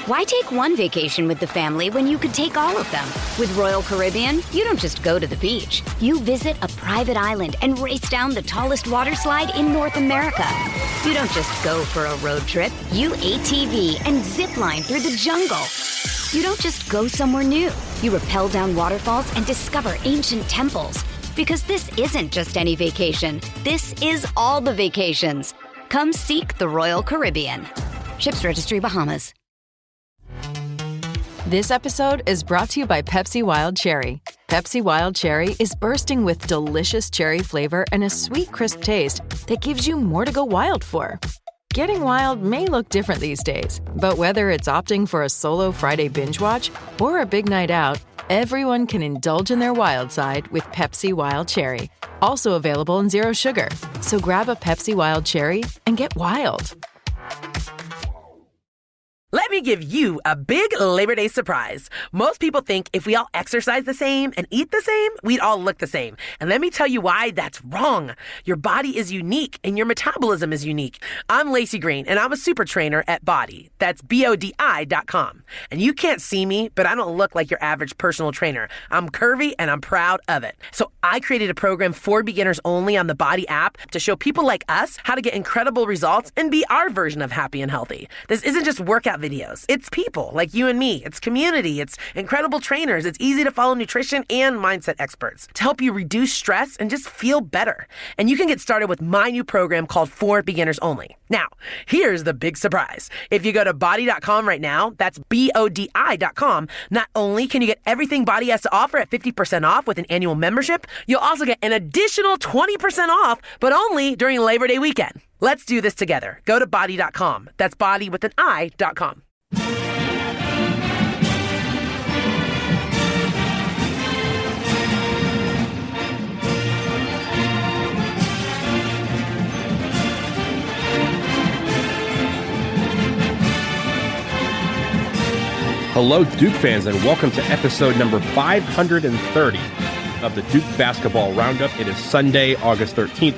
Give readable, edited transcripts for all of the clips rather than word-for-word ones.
Why take one vacation with the family when you could take all of them? With Royal Caribbean, you don't just go to the beach. You visit a private island and race down the tallest water slide in North America. You don't just go for a road trip. You ATV and zip line through the jungle. You don't just go somewhere new. You rappel down waterfalls and discover ancient temples. Because this isn't just any vacation. This is all the vacations. Come seek the Royal Caribbean. Ships Registry, Bahamas. This episode is brought to you by Pepsi Wild Cherry. Pepsi Wild Cherry is bursting with delicious cherry flavor and a sweet, crisp taste that gives you more to go wild for. Getting wild may look different these days, but whether it's opting for a solo Friday binge watch or a big night out, everyone can indulge in their wild side with Pepsi Wild Cherry. Also available in Zero Sugar. So grab a Pepsi Wild Cherry and get wild. Let me give you a big Labor Day surprise. Most people think if we all exercise the same and eat the same, we'd all look the same. And let me tell you why that's wrong. Your body is unique and your metabolism is unique. I'm Lacey Green and I'm a super trainer at Body. That's BODI.com. And you can't see me, but I don't look like your average personal trainer. I'm curvy and I'm proud of it. So I created a program for beginners only on the Body app to show people like us how to get incredible results and be our version of happy and healthy. This isn't just workout videos. It's people like you and me. It's community. It's incredible trainers. It's easy to follow nutrition and mindset experts to help you reduce stress and just feel better. And you can get started with my new program called For Beginners Only. Now, here's the big surprise. If you go to body.com right now, that's BODI.com, not only can you get everything Body has to offer at 50% off with an annual membership, you'll also get an additional 20% off, but only during Labor Day weekend. Let's do this together. Go to body.com. That's body with an I.com. Hello, Duke fans, and welcome to episode number 530 of the Duke Basketball Roundup. It is Sunday, August 13th,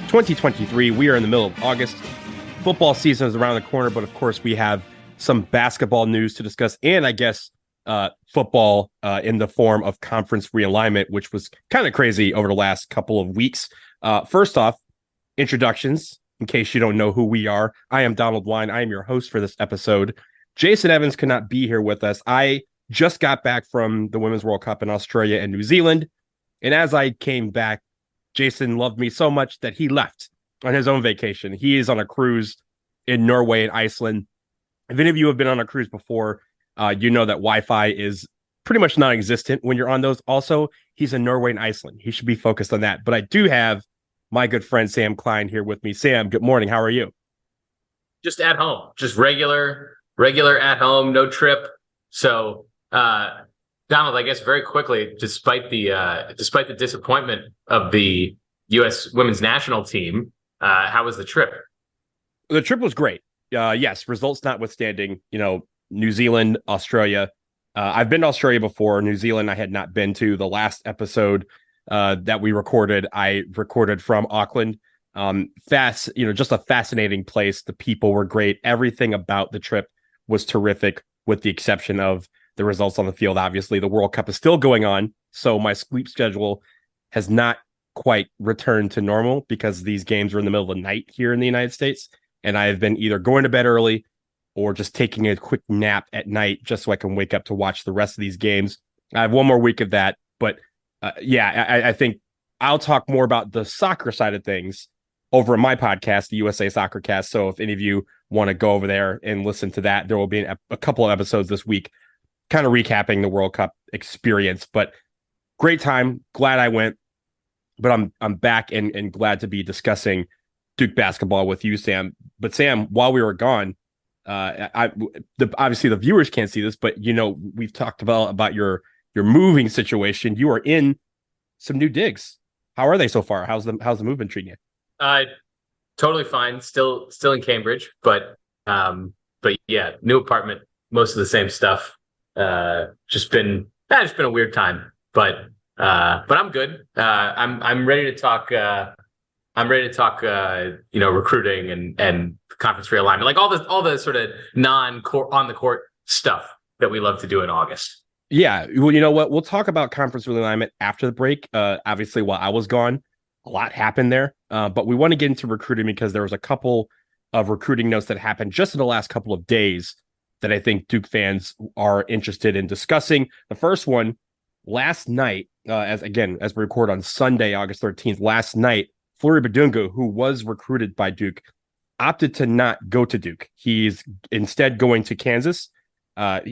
2023. We are in the middle of August. Football season is around the corner, but of course we have some basketball news to discuss, and I guess football in the form of conference realignment, which was kind of crazy over the last couple of weeks. First off, introductions, in case you don't know who we are. I am Donald Wine. I am your host for this episode. Jason Evans could not be here with us. I just got back from the Women's World Cup in Australia and New Zealand, and as I came back, Jason loved me so much that he left on his own vacation. He is on a cruise in Norway and Iceland. If any of you have been on a cruise before, you know that Wi-Fi is pretty much non-existent when you're on those. Also, he's in Norway and Iceland. He should be focused on that. But I do have my good friend Sam Klein here with me. Sam, good morning. How are you? Just at home. Just regular at home, no trip. So, Donald, I guess very quickly, despite the disappointment of the U.S. women's national team, how was the trip? The trip was great. Yes, results notwithstanding, New Zealand, Australia. I've been to Australia before. New Zealand, I had not been to. The last episode that we recorded, I recorded from Auckland. Just a fascinating place. The people were great. Everything about the trip was terrific, with the exception of the results on the field. Obviously, the World Cup is still going on, so my sleep schedule has not quite returned to normal because these games are in the middle of the night here in the United States, and I have been either going to bed early or just taking a quick nap at night just so I can wake up to watch the rest of these games. I have one more week of that, but I think I'll talk more about the soccer side of things over in my podcast, the USA Soccer Cast. So if any of you want to go over there and listen to that, there will be a couple of episodes this week kind of recapping the World Cup experience. But great time. Glad I went. But I'm back and glad to be discussing Duke basketball with you, Sam. But Sam, while we were gone, obviously the viewers can't see this, but we've talked about your moving situation. You are in some new digs. How are they so far? How's the movement treating you? Totally fine. Still in Cambridge, but yeah, new apartment, most of the same stuff. Just been a weird time, but I'm good. I'm ready to talk. I'm ready to talk. Recruiting and conference realignment, like all the sort of on the court stuff that we love to do in August. Yeah, well, you know what? We'll talk about conference realignment after the break. Obviously, while I was gone, a lot happened there. But we want to get into recruiting because there was a couple of recruiting notes that happened just in the last couple of days that I think Duke fans are interested in discussing. The first one, last night, as we record on Sunday, August 13th, last night, Flory Badunga, who was recruited by Duke, opted to not go to Duke. He's instead going to Kansas.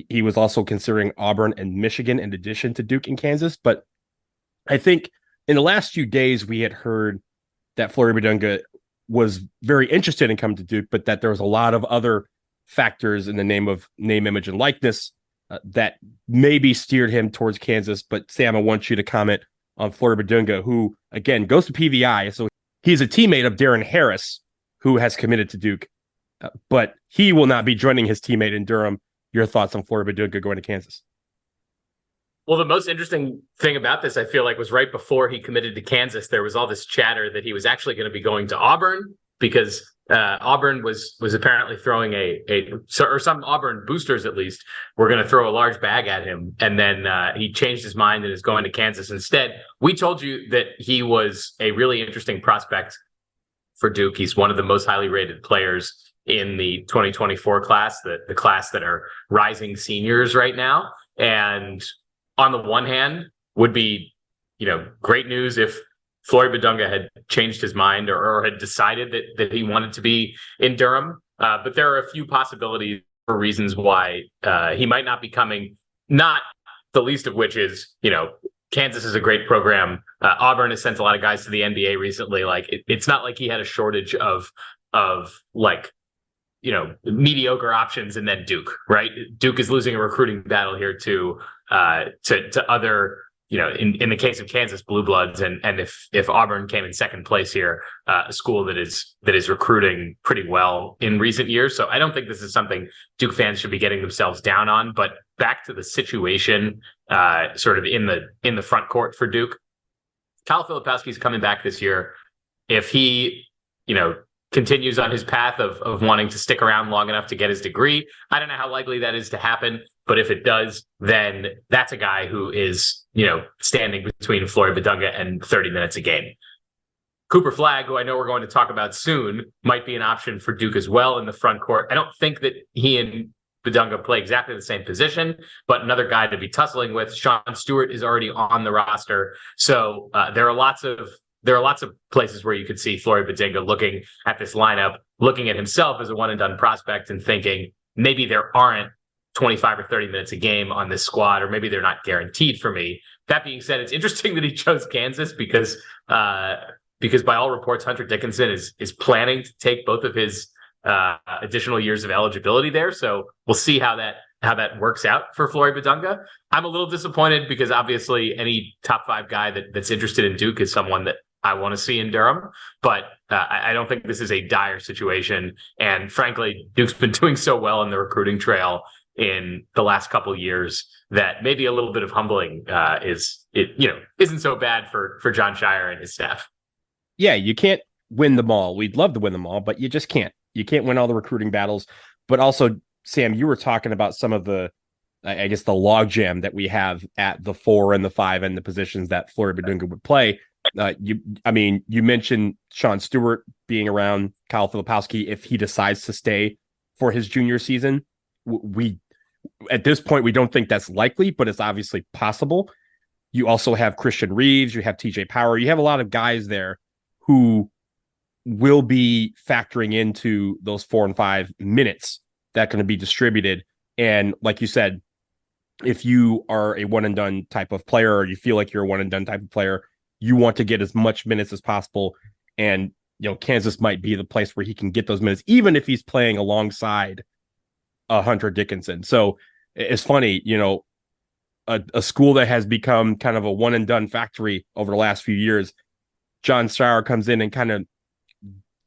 He was also considering Auburn and Michigan in addition to Duke and Kansas. But I think in the last few days, we had heard that Flory Badunga was very interested in coming to Duke, but that there was a lot of other factors in the name of name, image, and likeness that maybe steered him towards Kansas. But Sam, I want you to comment on Flory Badunga, who, again, goes to PVI. So he's a teammate of Darren Harris, who has committed to Duke, but he will not be joining his teammate in Durham. Your thoughts on Flory Badunga going to Kansas? Well, the most interesting thing about this, I feel like, was right before he committed to Kansas, there was all this chatter that he was actually going to be going to Auburn because Auburn was apparently throwing or some Auburn boosters at least were going to throw a large bag at him. And then he changed his mind and is going to Kansas instead. We told you that he was a really interesting prospect for Duke. He's one of the most highly rated players in the 2024 class, the class that are rising seniors right now. And on the one hand, would be, great news if Flory Badunga had changed his mind or had decided that he wanted to be in Durham. But there are a few possibilities for reasons why he might not be coming, not the least of which is, Kansas is a great program. Auburn has sent a lot of guys to the NBA recently. Like it's not like he had a shortage of mediocre options and then Duke, right? Duke is losing a recruiting battle here to other, in the case of Kansas, blue bloods. And if Auburn came in second place here, a school that is recruiting pretty well in recent years. So I don't think this is something Duke fans should be getting themselves down on, but back to the situation, sort of in the front court for Duke. Kyle Filipowski's coming back this year. If he, continues on his path of wanting to stick around long enough to get his degree, I don't know how likely that is to happen, but if it does, then that's a guy who is, standing between Flory Badunga and 30 minutes a game. Cooper Flagg, who I know we're going to talk about soon, might be an option for Duke as well in the front court. I don't think that he and Badunga play exactly the same position, but another guy to be tussling with. Sean Stewart is already on the roster. So there are lots of places where you could see Flory Badunga looking at this lineup, looking at himself as a one and done prospect and thinking maybe there aren't 25 or 30 minutes a game on this squad, or maybe they're not guaranteed for me. That being said, it's interesting that he chose Kansas because by all reports, Hunter Dickinson is planning to take both of his additional years of eligibility there. So we'll see how that works out for Flory Badunga. I'm a little disappointed because obviously any top five guy that's interested in Duke is someone that I want to see in Durham, but I don't think this is a dire situation. And frankly, Duke's been doing so well in the recruiting trail in the last couple of years that maybe a little bit of humbling isn't so bad for John Shire and his staff. Yeah, you can't win them all. We'd love to win them all, but you just can't. You can't win all the recruiting battles. But also, Sam, you were talking about some of the, I guess, the logjam that we have at the 4 and the 5 and the positions that Flory Badunga would play. You mentioned Sean Stewart being around Kyle Filipowski if he decides to stay for his junior season. We at this point, we don't think that's likely, but it's obviously possible. You also have Christian Reeves, you have TJ Power, you have a lot of guys there who will be factoring into those 4 and 5 minutes that are going to be distributed. And like you said, if you are a one and done type of player, or you feel like you're a one and done type of player, you want to get as much minutes as possible. And, Kansas might be the place where he can get those minutes, even if he's playing alongside Hunter Dickinson. So it's funny, a school that has become kind of a one and done factory over the last few years, John Shire comes in and kind of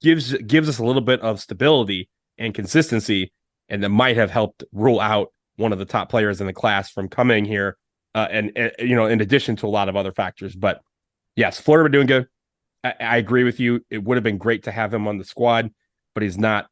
gives us a little bit of stability and consistency, and that might have helped rule out one of the top players in the class from coming here. And in addition to a lot of other factors, but yes, Flory Badunga, I agree with you. It would have been great to have him on the squad, but he's not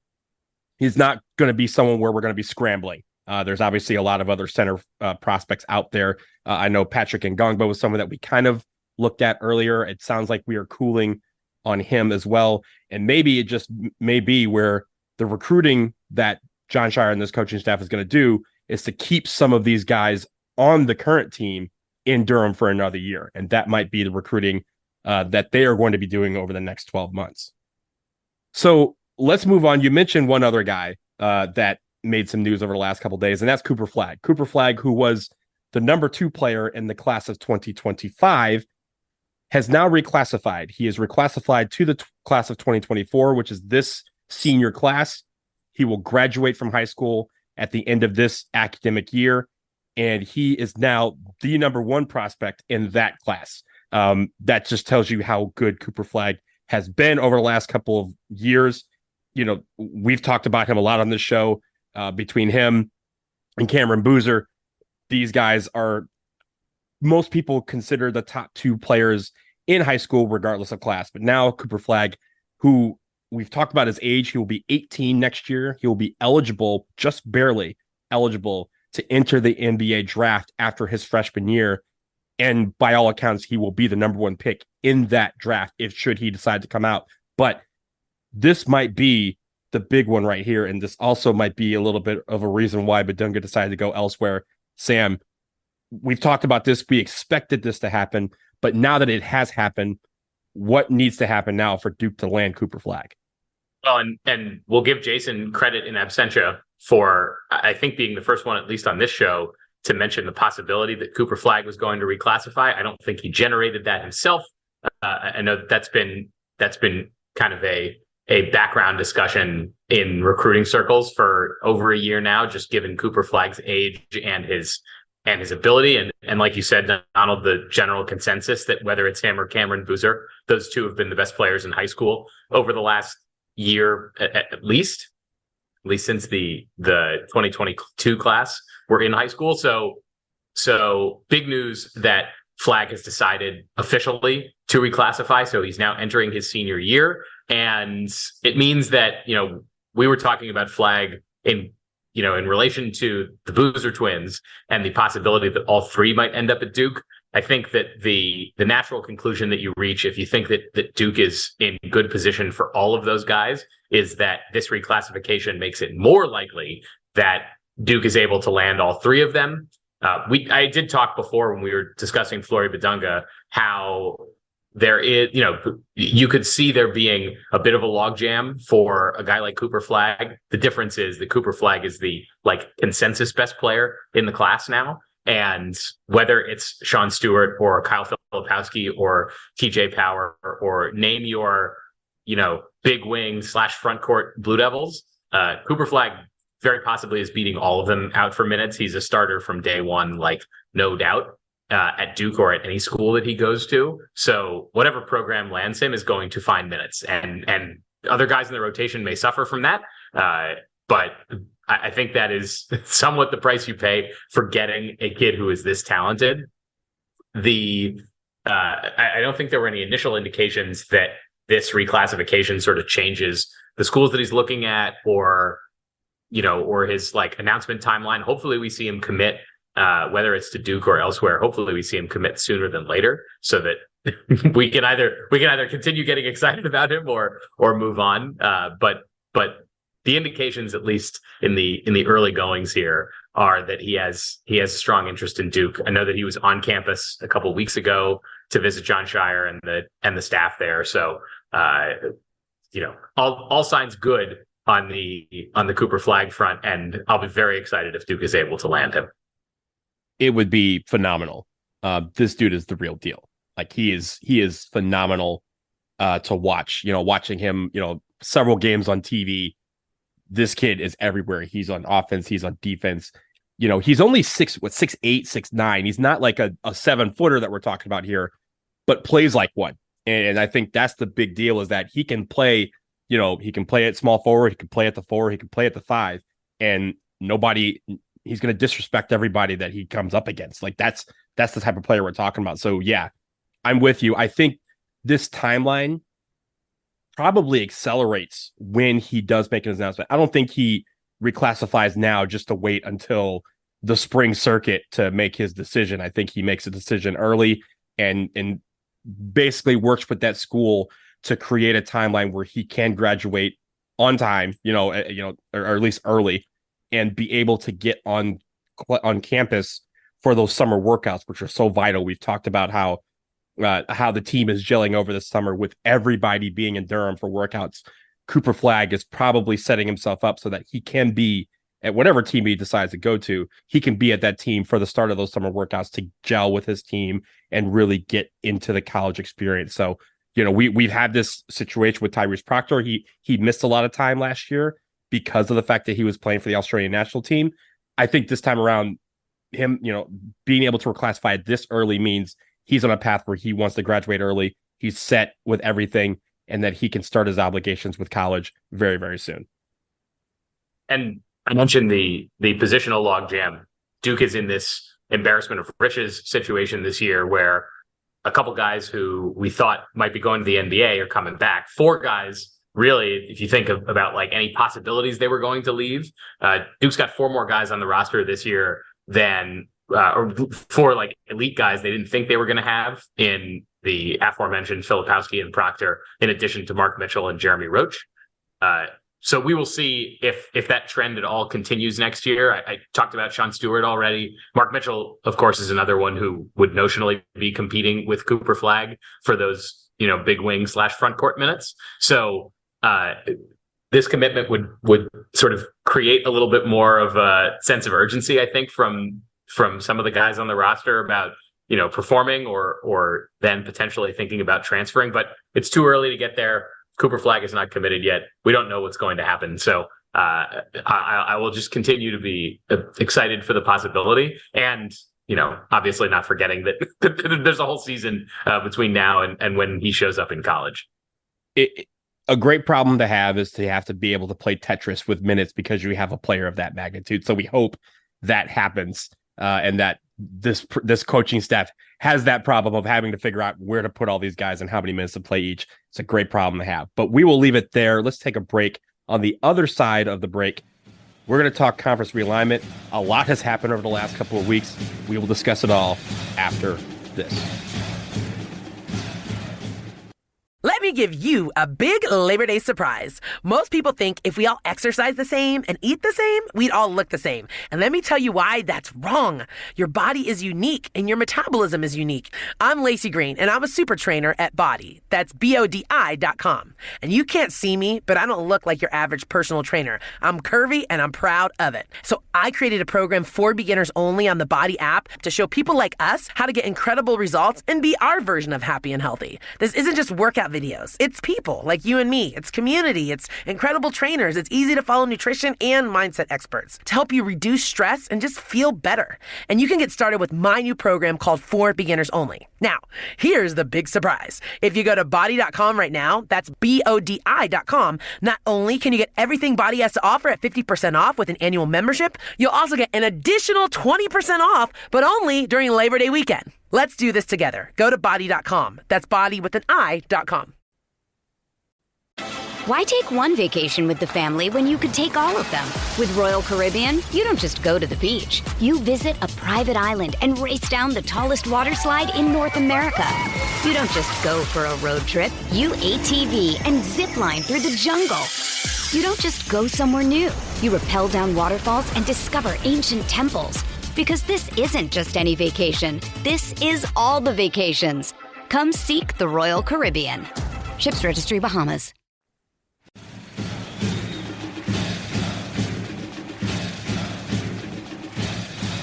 going to be someone where we're going to be scrambling There's obviously a lot of other center prospects out there. I know Patrick Ngongba was someone that we kind of looked at earlier. It sounds like we are cooling on him as well. And maybe it just may be where the recruiting that Jon Scheyer and this coaching staff is going to do is to keep some of these guys on the current team in Durham for another year. And that might be the recruiting that they are going to be doing over the next 12 months. So let's move on. You mentioned one other guy that made some news over the last couple of days, and that's Cooper Flagg. Cooper Flagg, who was the number 2 player in the class of 2025, has now reclassified. He is reclassified to the class of 2024, which is this senior class. He will graduate from high school at the end of this academic year, and he is now the number 1 prospect in that class. That just tells you how good Cooper Flagg has been over the last couple of years. You know, we've talked about him a lot on this show. Between him and Cameron Boozer, these guys are, most people consider the top 2 players in high school, regardless of class. But now Cooper Flagg, who we've talked about his age, he will be 18 next year. He will be eligible, just barely eligible, to enter the NBA draft after his freshman year. And by all accounts, he will be the number 1 pick in that draft should he decide to come out. But this might be the big one right here. And this also might be a little bit of a reason why Badunga decided to go elsewhere. Sam, we've talked about this. We expected this to happen, but now that it has happened, what needs to happen now for Duke to land Cooper Flagg? Well, and we'll give Jason credit in absentia for, I think, being the first one, at least on this show, to mention the possibility that Cooper Flagg was going to reclassify. I don't think he generated that himself. I know that's been kind of a background discussion in recruiting circles for over a year now, just given Cooper Flagg's age and his ability. And like you said, Donald, the general consensus that whether it's him or Cameron Boozer, those 2 have been the best players in high school over the last year, at least since the 2022 class were in high school. So big news that Flagg has decided officially to reclassify. So he's now entering his senior year. And it means that, we were talking about Flagg in relation to the Boozer twins and the possibility that all 3 might end up at Duke. I think that the natural conclusion that you reach, if you think that Duke is in good position for all of those guys, is that this reclassification makes it more likely that Duke is able to land all 3 of them. I did talk before when we were discussing Flory Badunga, how there is, you could see there being a bit of a logjam for a guy like Cooper Flagg. The difference is that Cooper Flagg is the consensus best player in the class now. And whether it's Sean Stewart or Kyle Filipowski or TJ Power or name your, big wing / front court Blue Devils, Cooper Flagg very possibly is beating all of them out for minutes. He's a starter from day one, no doubt, at Duke or at any school that he goes to. So whatever program lands him is going to find minutes, and other guys in the rotation may suffer from that. But I think that is somewhat the price you pay for getting a kid who is this talented. I don't think there were any initial indications that this reclassification sort of changes the schools that he's looking at, or his announcement timeline. Hopefully we see him commit, whether it's to Duke or elsewhere. Hopefully we see him commit sooner than later, so that we can either continue getting excited about him or move on. But the indications, at least in the early goings here, are that he has strong interest in Duke. I know that he was on campus a couple of weeks ago to visit Jon Scheyer and the staff there. So all signs good on the Cooper Flagg front, and I'll be very excited if Duke is able to land him. It would be phenomenal. This dude is the real deal. He is phenomenal to watch. Watching him, several games on TV. This kid is everywhere. He's on offense. He's on defense. He's only 6'8", 6'9". He's not like a 7-footer that we're talking about here, but plays like one. And I think that's the big deal, is that he can play. He can play at small forward. He can play at the 4. He can play at the 5. And he's going to disrespect everybody that he comes up against. That's the type of player we're talking about. So yeah, I'm with you. I think this timeline probably accelerates when he does make his announcement. I don't think he reclassifies now just to wait until the spring circuit to make his decision. I think he makes a decision early and basically works with that school to create a timeline where he can graduate on time, or at least early, and be able to get on campus for those summer workouts, which are so vital. We've talked about how the team is gelling over the summer with everybody being in Durham for workouts. Cooper Flagg is probably setting himself up so that he can be at whatever team he decides to go to. He can be at that team for the start of those summer workouts to gel with his team and really get into the college experience. So, we've had this situation with Tyrese Proctor. He missed a lot of time last year because of the fact that he was playing for the Australian national team. I think this time around, him, being able to reclassify this early means he's on a path where he wants to graduate early. He's set with everything, and that he can start his obligations with college very, very soon. And I mentioned the positional logjam. Duke is in this embarrassment of riches situation this year where a couple guys who we thought might be going to the NBA are coming back. 4 guys, really, if you think about like any possibilities they were going to leave, Duke's got 4 more guys on the roster this year than or 4 like elite guys they didn't think they were going to have in the aforementioned Filipowski and Proctor, in addition to Mark Mitchell and Jeremy Roach. So we will see if that trend at all continues next year. I talked about Sean Stewart already. Mark Mitchell, of course, is another one who would notionally be competing with Cooper Flagg for those, big wing / front court minutes. So this commitment would sort of create a little bit more of a sense of urgency, I think, from some of the guys on the roster about, performing or then potentially thinking about transferring. But it's too early to get there. Cooper Flagg is not committed yet. We don't know what's going to happen. So I will just continue to be excited for the possibility. And, obviously not forgetting that there's a whole season between now and when he shows up in college. A great problem to have is to have to be able to play Tetris with minutes because you have a player of that magnitude. So we hope that happens and that this coaching staff has that problem of having to figure out where to put all these guys and how many minutes to play each. It's a great problem to have, but we will leave it there. Let's take a break. On the other side of the break, we're going to talk conference realignment. A lot has happened over the last couple of weeks. We will discuss it all after this. Let me give you a big Labor Day surprise. Most people think if we all exercise the same and eat the same, we'd all look the same. And let me tell you why that's wrong. Your body is unique and your metabolism is unique. I'm Lacey Green and I'm a super trainer at Body. That's BODI.com. And you can't see me, but I don't look like your average personal trainer. I'm curvy and I'm proud of it. So I created a program for beginners only on the Body app to show people like us how to get incredible results and be our version of happy and healthy. This isn't just workout videos. It's people like you and me. It's community. It's incredible trainers. It's easy to follow nutrition and mindset experts to help you reduce stress and just feel better. And you can get started with my new program called For Beginners Only. Now, here's the big surprise. If you go to body.com right now, that's BODI.com, not only can you get everything Body has to offer at 50% off with an annual membership, you'll also get an additional 20% off, but only during Labor Day weekend. Let's do this together. Go to body.com. That's body with an I.com. Why take one vacation with the family when you could take all of them? With Royal Caribbean, you don't just go to the beach. You visit a private island and race down the tallest water slide in North America. You don't just go for a road trip. You ATV and zip line through the jungle. You don't just go somewhere new. You rappel down waterfalls and discover ancient temples. Because this isn't just any vacation. This is all the vacations. Come seek the Royal Caribbean. Ships Registry, Bahamas.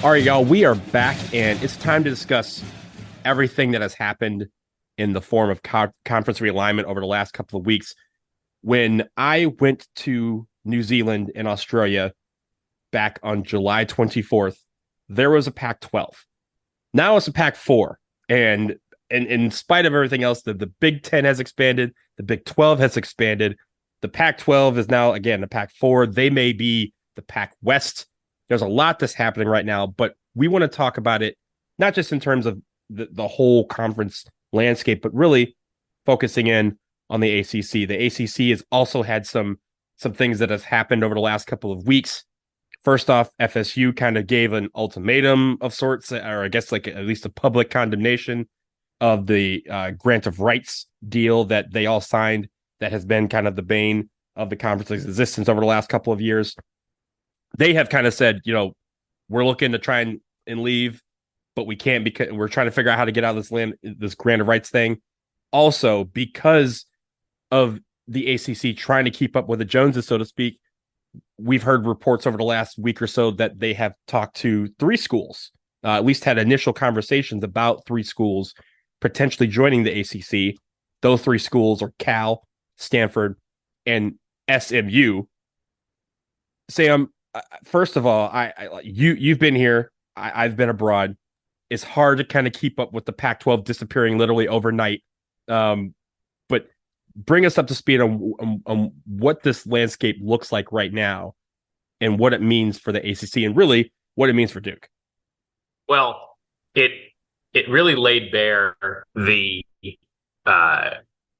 All right, y'all, we are back, and it's time to discuss everything that has happened in the form of conference realignment over the last couple of weeks. When I went to New Zealand and Australia back on July 24th, there was a Pac-12. Now it's a Pac-4. And in spite of everything else, the Big Ten has expanded. The Big 12 has expanded. The Pac-12 is now, again, the Pac-4. They may be the Pac-West. There's a lot that's happening right now, but we want to talk about it, not just in terms of the whole conference landscape, but really focusing in on the ACC. The ACC has also had some things that have happened over the last couple of weeks. First off, FSU kind of gave an ultimatum of sorts, or I guess like at least a public condemnation of the grant of rights deal that they all signed that has been kind of the bane of the conference's existence over the last couple of years. They have kind of said, we're looking to try and leave, but we can't because we're trying to figure out how to get out of this grant of rights thing. Also, because of the ACC trying to keep up with the Joneses, so to speak, we've heard reports over the last week or so that they have talked to 3 schools, at least had initial conversations about 3 schools potentially joining the ACC. Those 3 schools are Cal, Stanford, and SMU. Sam, first of all, you've been here. I've been abroad. It's hard to kind of keep up with the Pac-12 disappearing literally overnight. But bring us up to speed on what this landscape looks like right now and what it means for the ACC and really what it means for Duke. Well, it really laid bare the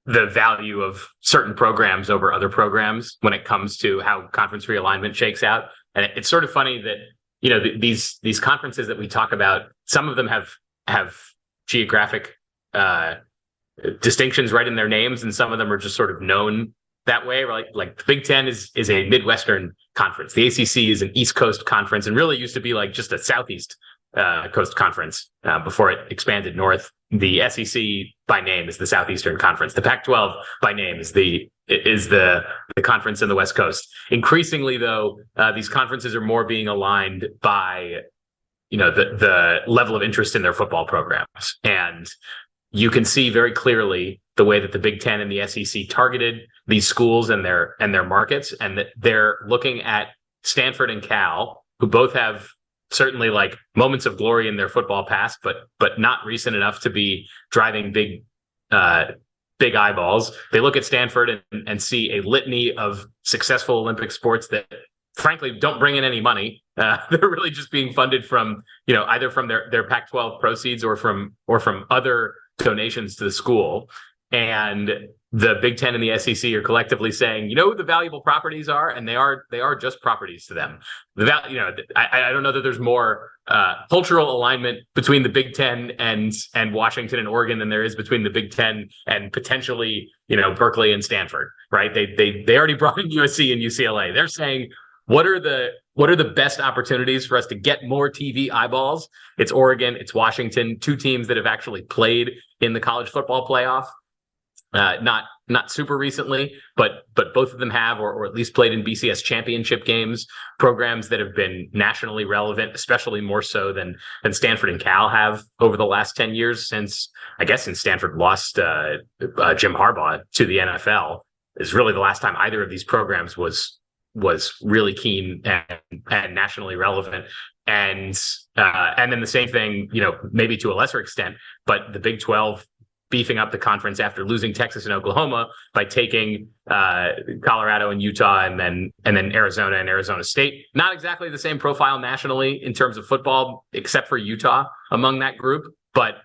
value of certain programs over other programs when it comes to how conference realignment shakes out. And it's sort of funny that, these conferences that we talk about, some of them have geographic distinctions right in their names, and some of them are just sort of known that way. Like the Big Ten is a Midwestern conference. The ACC is an East Coast conference, and really used to be like just a Southeast Coast conference before it expanded north. The SEC by name is the Southeastern Conference. The Pac-12 by name is the conference in the West Coast. Increasingly, though, these conferences are more being aligned by the level of interest in their football programs, and you can see very clearly the way that the Big Ten and the SEC targeted these schools and their markets, and that they're looking at Stanford and Cal, who both have certainly like moments of glory in their football past, but not recent enough to be driving big eyeballs. They look at Stanford and see a litany of successful Olympic sports that frankly don't bring in any money. They're really just being funded from, either from their Pac-12 proceeds or from other donations to the school. And the Big Ten and the SEC are collectively saying, the valuable properties are, and they are just properties to them. I don't know that there's more cultural alignment between the Big Ten and Washington and Oregon than there is between the Big Ten and potentially, Berkeley and Stanford, right? They already brought in USC and UCLA. They're saying, what are the best opportunities for us to get more TV eyeballs? It's Oregon, it's Washington, 2 teams that have actually played in the college football playoff. Not super recently, but both of them have, or at least played in BCS championship games, programs that have been nationally relevant, especially more so than Stanford and Cal have over the last 10 years since Stanford lost Jim Harbaugh to the NFL. Is really the last time either of these programs was really keen and nationally relevant. And then the same thing, maybe to a lesser extent, but the Big 12 beefing up the conference after losing Texas and Oklahoma by taking Colorado and Utah and then Arizona and Arizona State. Not exactly the same profile nationally in terms of football, except for Utah among that group. But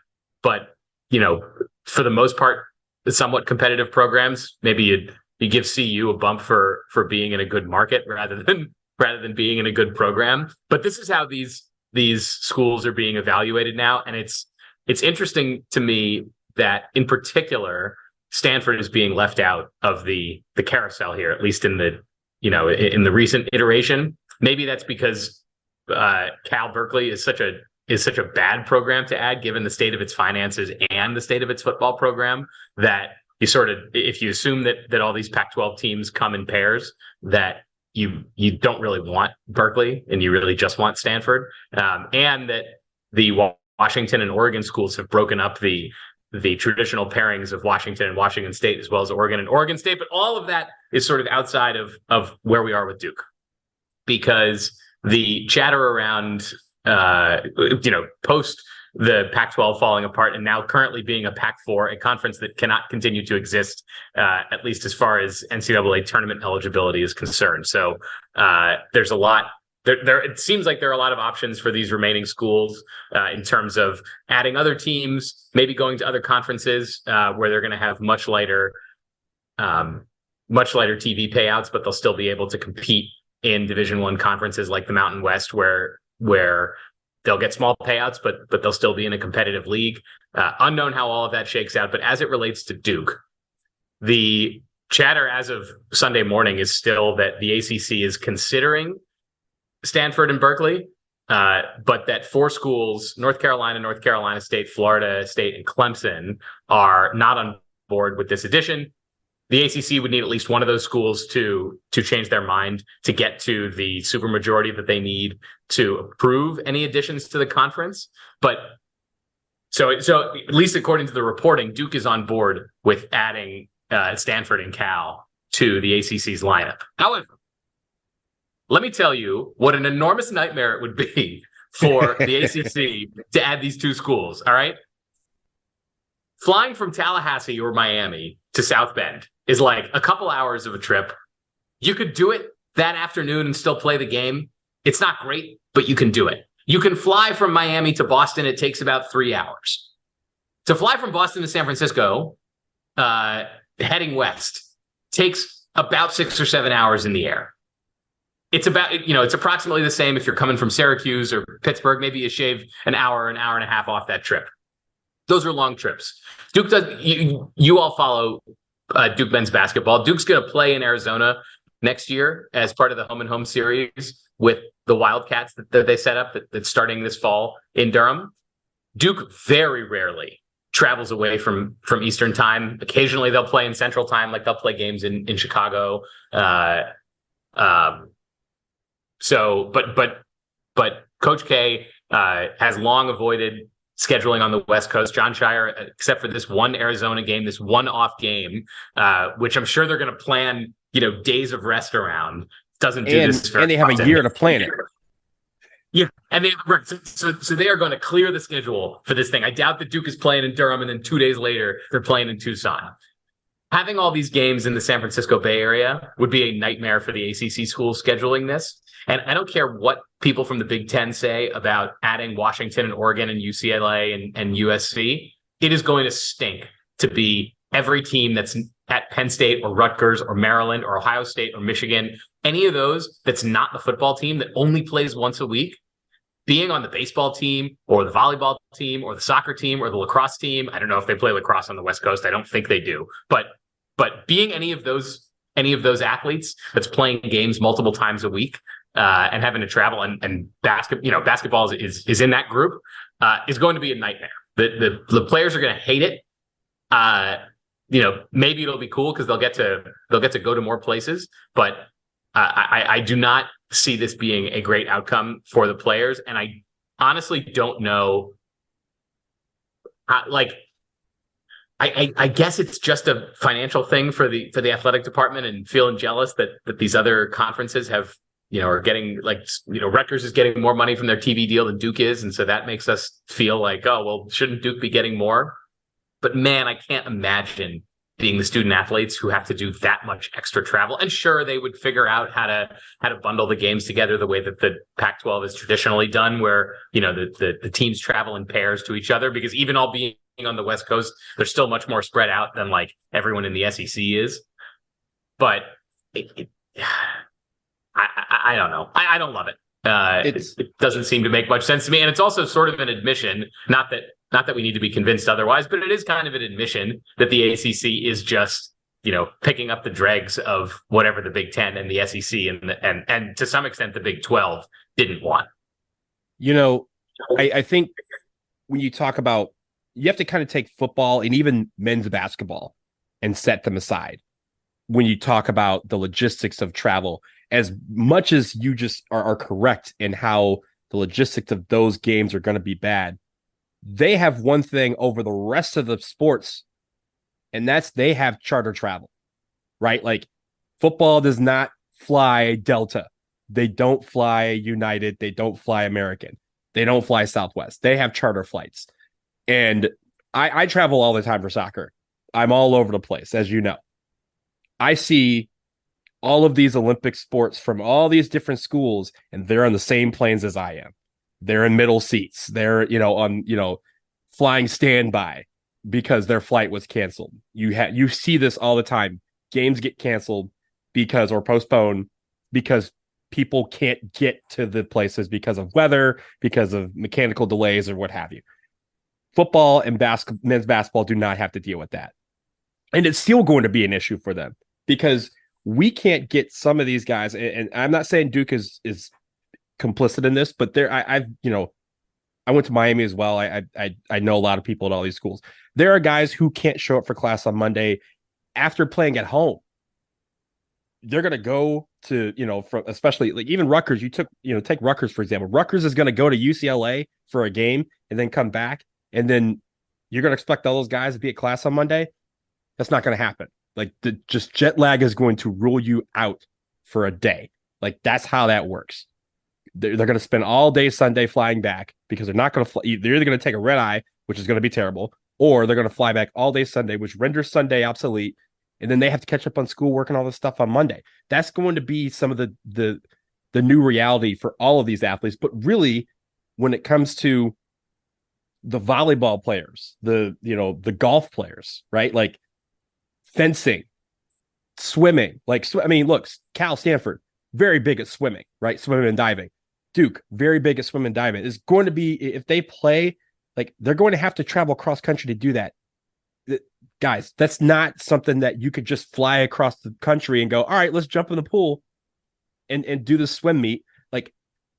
for the most part, the somewhat competitive programs. Maybe you give CU a bump for being in a good market rather than being in a good program. But this is how these schools are being evaluated now, and it's interesting to me that in particular Stanford is being left out of the carousel here, at least in the recent iteration. Maybe that's because Cal Berkeley is such a bad program to add, given the state of its finances and the state of its football program, that you sort of, if you assume that all these Pac-12 teams come in pairs, that you don't really want Berkeley and you really just want Stanford, and that the Washington and Oregon schools have broken up the traditional pairings of Washington and Washington State, as well as Oregon and Oregon State. But all of that is sort of outside of where we are with Duke, because the chatter around, post the Pac-12 falling apart and now currently being a Pac-4, a conference that cannot continue to exist, at least as far as NCAA tournament eligibility is concerned. So there's a lot. There, it seems like there are a lot of options for these remaining schools in terms of adding other teams, maybe going to other conferences where they're going to have much lighter TV payouts, but they'll still be able to compete in Division I conferences like the Mountain West, where they'll get small payouts, but they'll still be in a competitive league. Unknown how all of that shakes out. But as it relates to Duke, the chatter as of Sunday morning is still that the ACC is considering Stanford and Berkeley, but that 4 schools, North Carolina State, Florida State, and Clemson, are not on board with this addition. The ACC would need at least one of those schools to change their mind to get to the supermajority that they need to approve any additions to the conference. But so at least according to the reporting, Duke is on board with adding Stanford and Cal to the ACC's lineup. However, let me tell you what an enormous nightmare it would be for the ACC to add these 2 schools. All right. Flying from Tallahassee or Miami to South Bend is like a couple hours of a trip. You could do it that afternoon and still play the game. It's not great, but you can do it. You can fly from Miami to Boston. It takes about 3 hours. To fly from Boston to San Francisco, heading west, takes about 6 or 7 hours in the air. It's about, it's approximately the same if you're coming from Syracuse or Pittsburgh. Maybe you shave an hour and a half off that trip. Those are long trips. Duke does. You all follow Duke men's basketball. Duke's going to play in Arizona next year as part of the home and home series with the Wildcats that they set up that's starting this fall in Durham. Duke very rarely travels away from Eastern time. Occasionally they'll play in Central time, like they'll play games in Chicago. But Coach K has long avoided scheduling on the West Coast. John Shire, except for this one Arizona game, this one off game, which I'm sure they're going to plan, days of rest around. Doesn't do this very and they have often. a year to plan it. Yeah, and so they are going to clear the schedule for this thing. I doubt that Duke is playing in Durham, and then 2 days later they're playing in Tucson. Having all these games in the San Francisco Bay Area would be a nightmare for the ACC schools scheduling this. And I don't care what people from the Big Ten say about adding Washington and Oregon and UCLA and USC. It is going to stink to be every team that's at Penn State or Rutgers or Maryland or Ohio State or Michigan, any of those that's not the football team that only plays once a week, being on the baseball team or the volleyball team or the soccer team or the lacrosse team. I don't know if they play lacrosse on the West Coast. I don't think they do. But being any of those athletes that's playing games multiple times a week, and having to travel and basketball is in that group, is going to be a nightmare. The players are going to hate it. Maybe it'll be cool because they'll get to go to more places, but I do not see this being a great outcome for the players. And I honestly don't know, I guess it's just a financial thing for the athletic department and feeling jealous that these other conferences have, are getting Rutgers is getting more money from their TV deal than Duke is. And so that makes us feel like, oh, well, shouldn't Duke be getting more? But man, I can't imagine being the student athletes who have to do that much extra travel. And sure, they would figure out how to bundle the games together the way that the Pac-12 is traditionally done, where, the teams travel in pairs to each other, because even all being on the West Coast, they're still much more spread out than like everyone in the SEC is. But I don't know. I don't love it. It doesn't seem to make much sense to me. And it's also sort of an admission, not that we need to be convinced otherwise, but it is kind of an admission that the ACC is just, picking up the dregs of whatever the Big Ten and the SEC and to some extent the Big 12 didn't want. I think when you talk about, you have to kind of take football and even men's basketball and set them aside when you talk about the logistics of travel. As much as you just are correct in how the logistics of those games are going to be bad, they have one thing over the rest of the sports, and that's they have charter travel, right? Like football does not fly Delta. They don't fly United. They don't fly American. They don't fly Southwest. They have charter flights. And I travel all the time for soccer. I'm all over the place, as you know. I see all of these Olympic sports from all these different schools, and they're on the same planes as I am. They're in middle seats. They're, on, flying standby because their flight was canceled. You see this all the time. Games get canceled or postponed because people can't get to the places because of weather, because of mechanical delays, or what have you. Football and men's basketball do not have to deal with that. And it's still going to be an issue for them because we can't get some of these guys. And I'm not saying Duke is complicit in this, but I went to Miami as well. I know a lot of people at all these schools. There are guys who can't show up for class on Monday after playing at home. They're going to go to, especially like even Rutgers. Take Rutgers, for example. Rutgers is going to go to UCLA for a game and then come back. And then you're going to expect all those guys to be at class on Monday. That's not going to happen. Like just jet lag is going to rule you out for a day. Like that's how that works. They're going to spend all day Sunday flying back because they're not going to fly. They're either going to take a red eye, which is going to be terrible, or they're going to fly back all day Sunday, which renders Sunday obsolete. And then they have to catch up on schoolwork and all this stuff on Monday. That's going to be some of the new reality for all of these athletes. But really, when it comes to the volleyball players, the golf players, right? Like fencing, swimming, look, Cal, Stanford, very big at swimming, right? Swimming and diving. Duke, very big at swimming and diving. Is going to be, if they play, like they're going to have to travel cross country to do that. Guys, that's not something that you could just fly across the country and go, all right, let's jump in the pool and do the swim meet. Like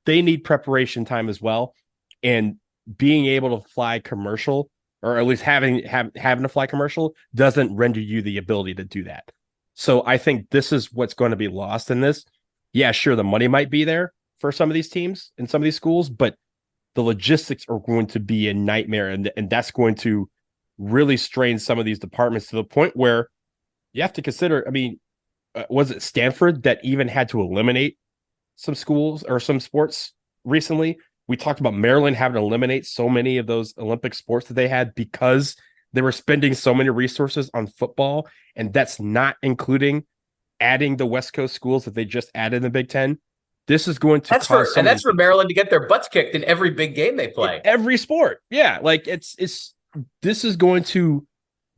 they need preparation time as well. And being able to fly commercial, or at least having to fly commercial, doesn't render you the ability to do that. So I think this is what's going to be lost in this. Yeah, sure, the money might be there for some of these teams and some of these schools, but the logistics are going to be a nightmare, and that's going to really strain some of these departments to the point where you have to consider, was it Stanford that even had to eliminate some schools or some sports recently? We talked about Maryland having to eliminate so many of those Olympic sports that they had because they were spending so many resources on football, and that's not including adding the West Coast schools that they just added in the Big Ten. This is going to that's for Maryland to get their butts kicked in every big game they play. In every sport. Yeah, like this is going to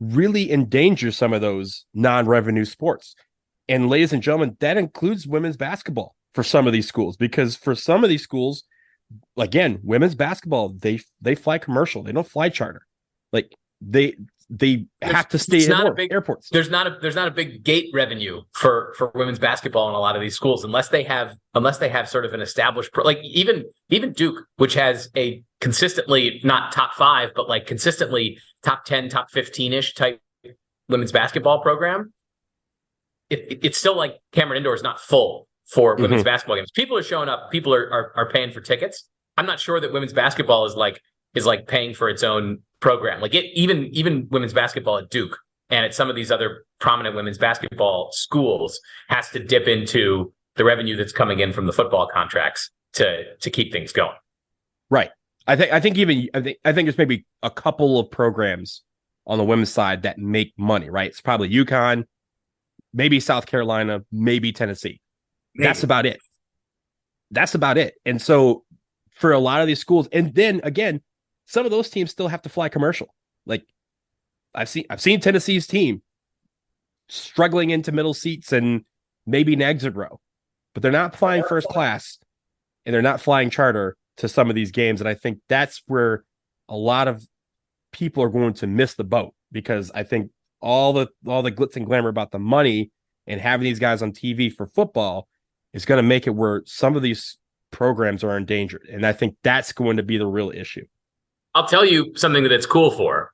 really endanger some of those non-revenue sports. And ladies and gentlemen, that includes women's basketball for some of these schools, because for some of these schools, again, women's basketball, they fly commercial. They don't fly charter. Like they have to stay in airports. There's not a big gate revenue for women's basketball in a lot of these schools unless they have sort of an established like even Duke, which has a consistently not top 5 but like consistently top 10, top 15-ish type women's basketball program. It's still like Cameron Indoor is not full for women's basketball games. People are showing up. People are paying for tickets. I'm not sure that women's basketball is like paying for its own program. Like even women's basketball at Duke and at some of these other prominent women's basketball schools has to dip into the revenue that's coming in from the football contracts to keep things going. Right. I think there's maybe a couple of programs on the women's side that make money, right? It's probably UConn, maybe South Carolina, maybe Tennessee. Maybe. That's about it. And so for a lot of these schools, and then again, some of those teams still have to fly commercial. Like I've seen Tennessee's team struggling into middle seats and maybe an exit row, but they're not flying first class and they're not flying charter to some of these games. And I think that's where a lot of people are going to miss the boat, because I think all the glitz and glamour about the money and having these guys on TV for football is going to make it where some of these programs are endangered. And I think that's going to be the real issue. I'll tell you something that it's cool for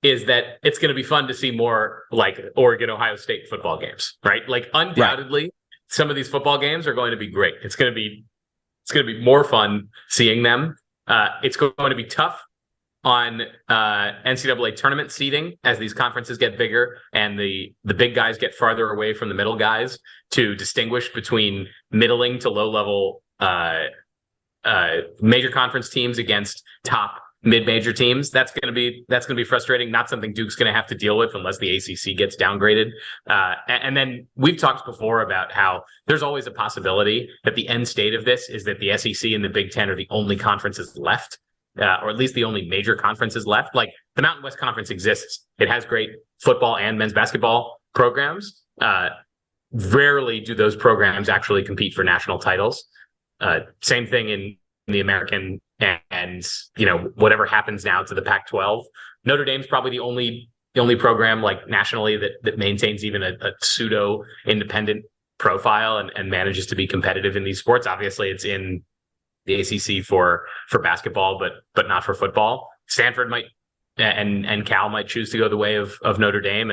is that it's going to be fun to see more like Oregon, Ohio State football games, right? Like undoubtedly some of these football games are going to be great. It's going to be more fun seeing them. It's going to be tough on NCAA tournament seeding as these conferences get bigger and the big guys get farther away from the middle guys to distinguish between middling to low level major conference teams against top mid-major teams. That's going to be frustrating. Not something Duke's going to have to deal with unless the ACC gets downgraded. And then we've talked before about how there's always a possibility that the end state of this is that the SEC and the Big Ten are the only conferences left, or at least the only major conferences left. Like the Mountain West Conference exists. It has great football and men's basketball programs. rarely do those programs actually compete for national titles. Same thing in the American and whatever happens now to the Pac-12. Notre Dame's probably the only program like nationally that maintains even a pseudo independent profile and manages to be competitive in these sports. Obviously, it's in the ACC for basketball, but not for football. Stanford might and Cal might choose to go the way of Notre Dame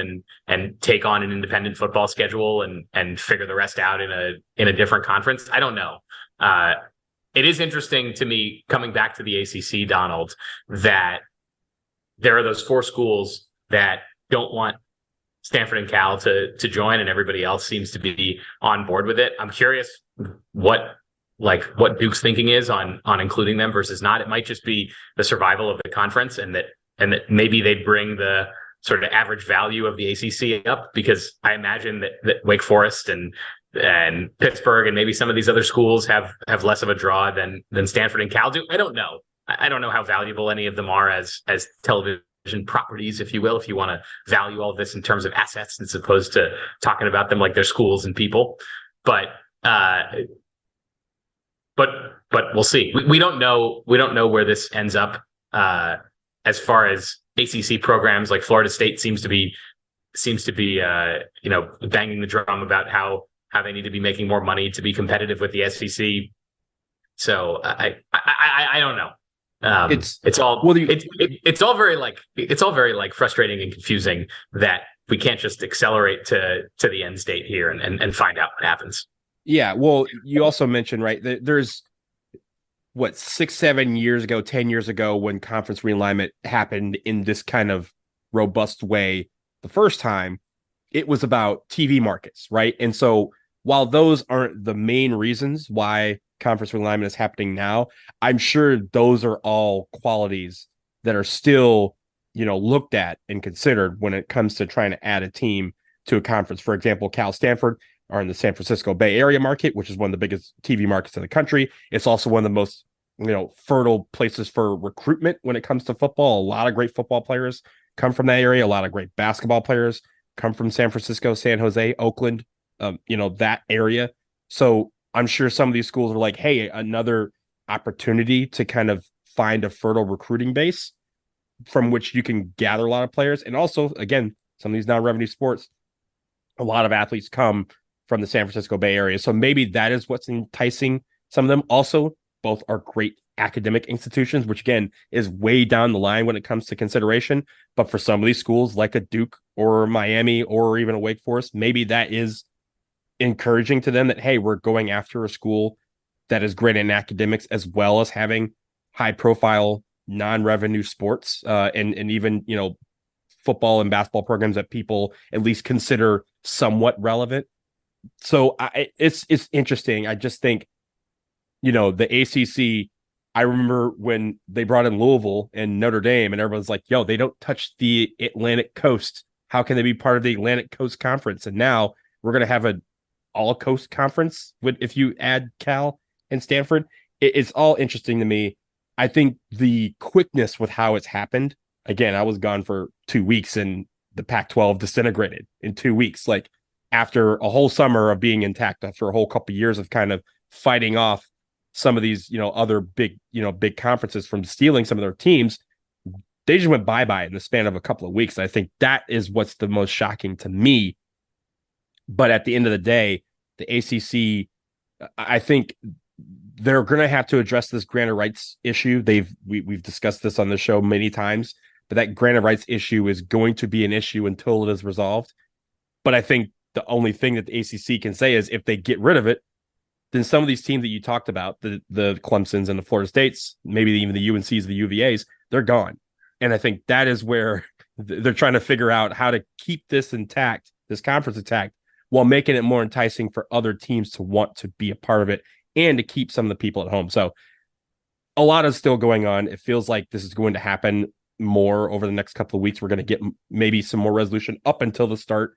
and take on an independent football schedule and figure the rest out in a different conference. I don't know. It is interesting to me, coming back to the ACC, Donald, that there are those 4 schools that don't want Stanford and Cal to join, and everybody else seems to be on board with it. I'm curious what Duke's thinking is on including them versus not. It might just be the survival of the conference, and that maybe they'd bring the sort of average value of the ACC up, because I imagine that Wake Forest and Pittsburgh and maybe some of these other schools have less of a draw than Stanford and Cal do. I don't know. I don't know how valuable any of them are as television properties, if you will, if you want to value all this in terms of assets as opposed to talking about them like they're schools and people. But we'll see. We don't know where this ends up. As far as ACC programs, like Florida State seems to be banging the drum about how they need to be making more money to be competitive with the SEC. So I don't know. It's all very frustrating and confusing that we can't just accelerate to the end state here and find out what happens. Yeah. Well, you also mentioned, right, there's 6-7 years ago, 10 years ago, when conference realignment happened in this kind of robust way the first time, it was about TV markets, right? And so while those aren't the main reasons why conference realignment is happening now, I'm sure those are all qualities that are still, looked at and considered when it comes to trying to add a team to a conference. For example, Cal, Stanford are in the San Francisco Bay Area market, which is one of the biggest TV markets in the country. It's also one of the most, fertile places for recruitment when it comes to football. A lot of great football players come from that area. A lot of great basketball players come from San Francisco, San Jose, Oakland, that area. So I'm sure some of these schools are like, hey, another opportunity to kind of find a fertile recruiting base from which you can gather a lot of players. And also, again, some of these non-revenue sports, a lot of athletes come from the San Francisco Bay Area. So maybe that is what's enticing some of them. Also, both are great academic institutions, which again is way down the line when it comes to consideration. But for some of these schools like a Duke or Miami or even a Wake Forest, maybe that is encouraging to them that, hey, we're going after a school that is great in academics as well as having high profile non-revenue sports and even, football and basketball programs that people at least consider somewhat relevant. So it's interesting. I just think, the ACC, I remember when they brought in Louisville and Notre Dame and everyone's like, yo, they don't touch the Atlantic coast. How can they be part of the Atlantic Coast Conference? And now we're going to have an all coast conference if you add Cal and Stanford. It's all interesting to me. I think the quickness with how it's happened, again, I was gone for 2 weeks and the Pac-12 disintegrated in 2 weeks. Like after a whole summer of being intact, after a whole couple of years of kind of fighting off some of these, other big conferences from stealing some of their teams, they just went bye-bye in the span of a couple of weeks. I think that is what's the most shocking to me. But at the end of the day, the ACC, I think they're going to have to address this granted rights issue. We've discussed this on the show many times, but that granted rights issue is going to be an issue until it is resolved. But I think the only thing that the ACC can say is if they get rid of it, then some of these teams that you talked about, the Clemsons and the Florida States, maybe even the UNCs, the UVAs, they're gone. And I think that is where they're trying to figure out how to keep this intact, this conference intact, while making it more enticing for other teams to want to be a part of it and to keep some of the people at home. So a lot is still going on. It feels like this is going to happen more over the next couple of weeks. We're going to get maybe some more resolution up until the start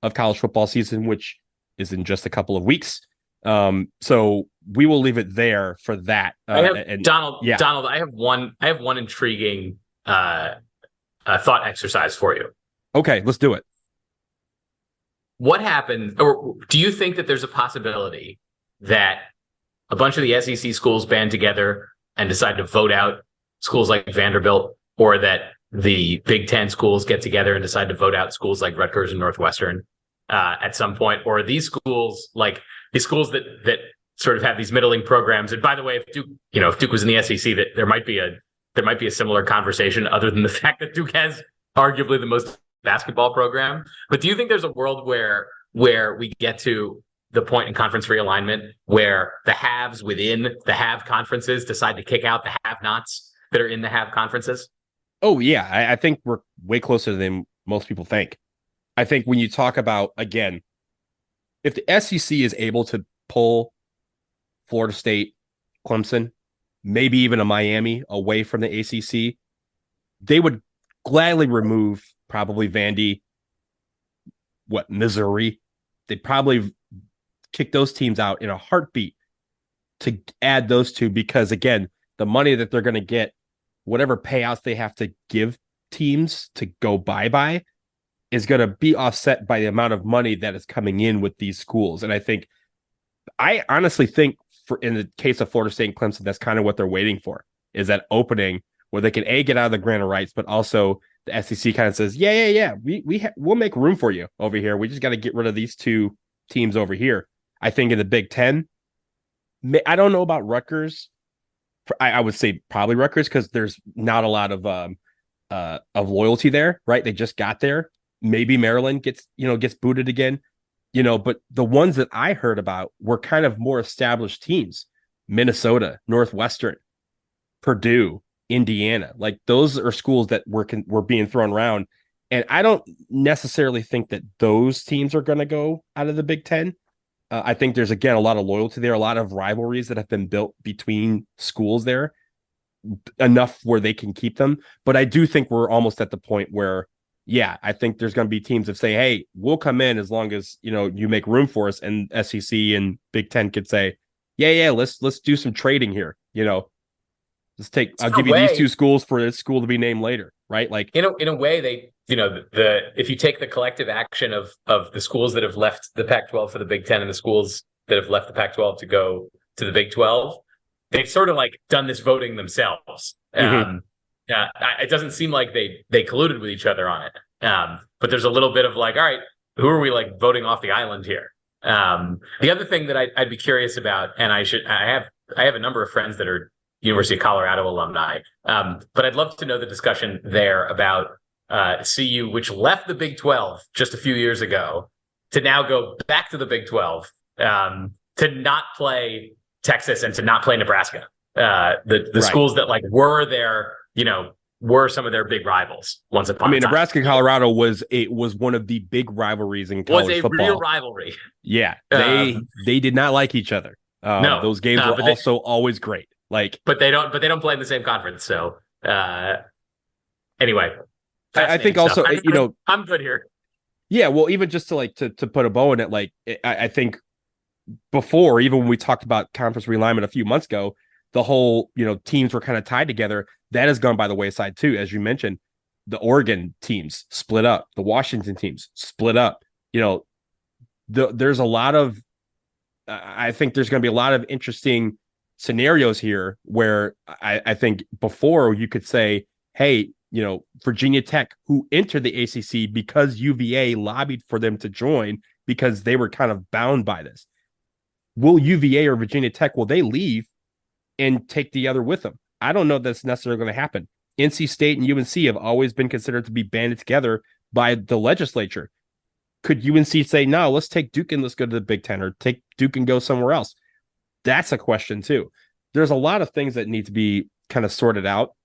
of college football season, which is in just a couple of weeks. So we will leave it there for that. Donald, I have one intriguing thought exercise for you. Okay, let's do it. what happens, or do you think that there's a possibility that a bunch of the SEC schools band together and decide to vote out schools like Vanderbilt, or that the Big Ten schools get together and decide to vote out schools like Rutgers and Northwestern at some point? Or are these schools like these schools that sort of have these middling programs? And by the way, if Duke was in the SEC, that there might be a similar conversation, other than the fact that Duke has arguably the most basketball program. But do you think there's a world where we get to the point in conference realignment where the haves within the have conferences decide to kick out the have-nots that are in the have conferences? Oh, yeah. I think we're way closer than most people think. I think when you talk about, again, if the SEC is able to pull Florida State, Clemson, maybe even a Miami away from the ACC, they would gladly remove probably Vandy, Missouri. They'd probably kick those teams out in a heartbeat to add those two, because, again, the money that they're going to get, whatever payouts they have to give teams to go bye-bye, is going to be offset by the amount of money that is coming in with these schools. And I honestly think, in the case of Florida State and Clemson, that's kind of what they're waiting for, is that opening where they can get out of the grant of rights, but also the SEC kind of says, we'll make room for you over here. We just got to get rid of these two teams over here. I think in the Big Ten, I don't know about Rutgers. I would say probably Rutgers, because there's not a lot of loyalty there, right? They just got there. Maybe Maryland gets booted again, but the ones that I heard about were kind of more established teams: Minnesota, Northwestern, Purdue, Indiana. Like, those are schools that were being thrown around, and I don't necessarily think that those teams are going to go out of the Big Ten. I think there's, again, a lot of loyalty there, a lot of rivalries that have been built between schools there, enough where they can keep them. But I do think we're almost at the point where, I think there's going to be teams that say, hey, we'll come in as long as, you make room for us. And SEC and Big Ten could say, let's do some trading here. I'll give you these two schools for this school to be named later, right? Like, in a way, they, if you take the collective action of the schools that have left the Pac-12 for the Big Ten and the schools that have left the Pac-12 to go to the Big 12, they've sort of like done this voting themselves. Mm-hmm. It doesn't seem like they colluded with each other on it. But there's a little bit of like, all right, who are we like voting off the island here? The other thing that I'd be curious about, and I have a number of friends that are University of Colorado alumni, but I'd love to know the discussion there about CU, which left the Big 12 just a few years ago, to now go back to the Big 12, to not play Texas and to not play Nebraska. The schools that like were there, were some of their big rivals once upon a time. Nebraska and Colorado was one of the big rivalries in college football. Was a real rivalry. Yeah, they did not like each other. No, those games were also always great. But they don't play in the same conference. So anyway, I think also, I'm good here. Yeah, well, even just to put a bow in it, I think before, even when we talked about conference realignment a few months ago, the whole, teams were kind of tied together. That has gone by the wayside too. As you mentioned, the Oregon teams split up, the Washington teams split up. There's a lot of, I think there's going to be a lot of interesting scenarios here where I think before you could say, hey, Virginia Tech, who entered the ACC because UVA lobbied for them to join because they were kind of bound by this. Will UVA or Virginia Tech, will they leave and take the other with them? I don't know that's necessarily going to happen. NC State and UNC have always been considered to be banded together by the legislature. Could UNC say, no, let's take Duke and let's go to the Big Ten, or take Duke and go somewhere else? That's a question too. There's a lot of things that need to be kind of sorted out.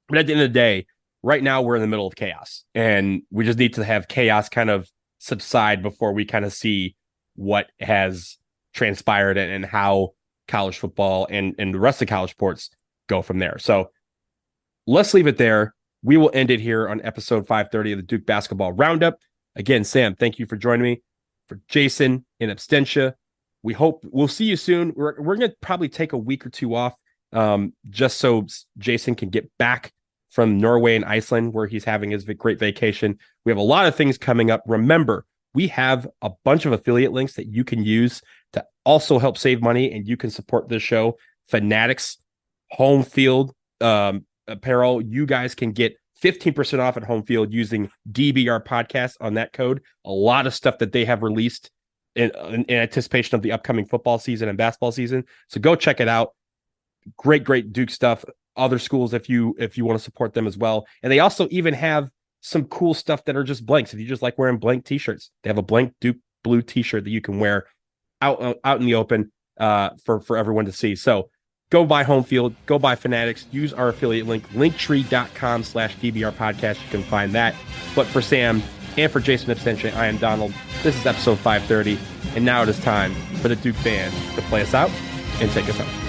But at the end of the day, right now we're in the middle of chaos, and we just need to have chaos kind of subside before we kind of see what has transpired and how college football and the rest of college sports go from there. So let's leave it there. We will end it here on episode 530 of the Duke Basketball Roundup. Again, Sam, thank you for joining me. For Jason in absentia, we'll see you soon. We're going to probably take a week or two off, just so Jason can get back from Norway and Iceland, where he's having his great vacation. We have a lot of things coming up. Remember, we have a bunch of affiliate links that you can use to also help save money, and you can support this show. Fanatics, Home Field apparel. You guys can get 15% off at Home Field using DBR podcast on that code. A lot of stuff that they have released in anticipation of the upcoming football season and basketball season. So go check it out. Great Duke stuff. Other schools, if you want to support them as well. And they also even have some cool stuff that are just blanks. If you just like wearing blank t-shirts, they have a blank Duke blue t-shirt that you can wear out in the open for everyone to see. So go buy Home Field, go buy Fanatics, use our affiliate link, linktree.com/DBR podcast. You can find that. But for Sam and for Jason Abstention, I am Donald. This is episode 530. And now it is time for the Duke band to play us out and take us home.